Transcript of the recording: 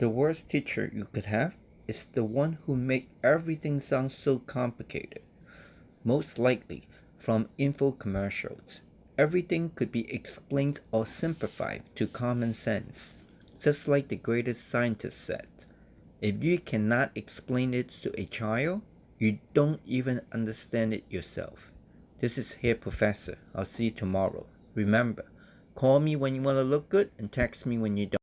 The worst teacher you could have is the one who make everything sound so complicated. Most likely from infocommercials. Everything could be explained or simplified to common sense. Just like the greatest scientist said, if you cannot explain it to a child, you don't even understand it yourself. This is Here Professor. I'll see you tomorrow. Remember, call me when you want to look good and text me when you don't.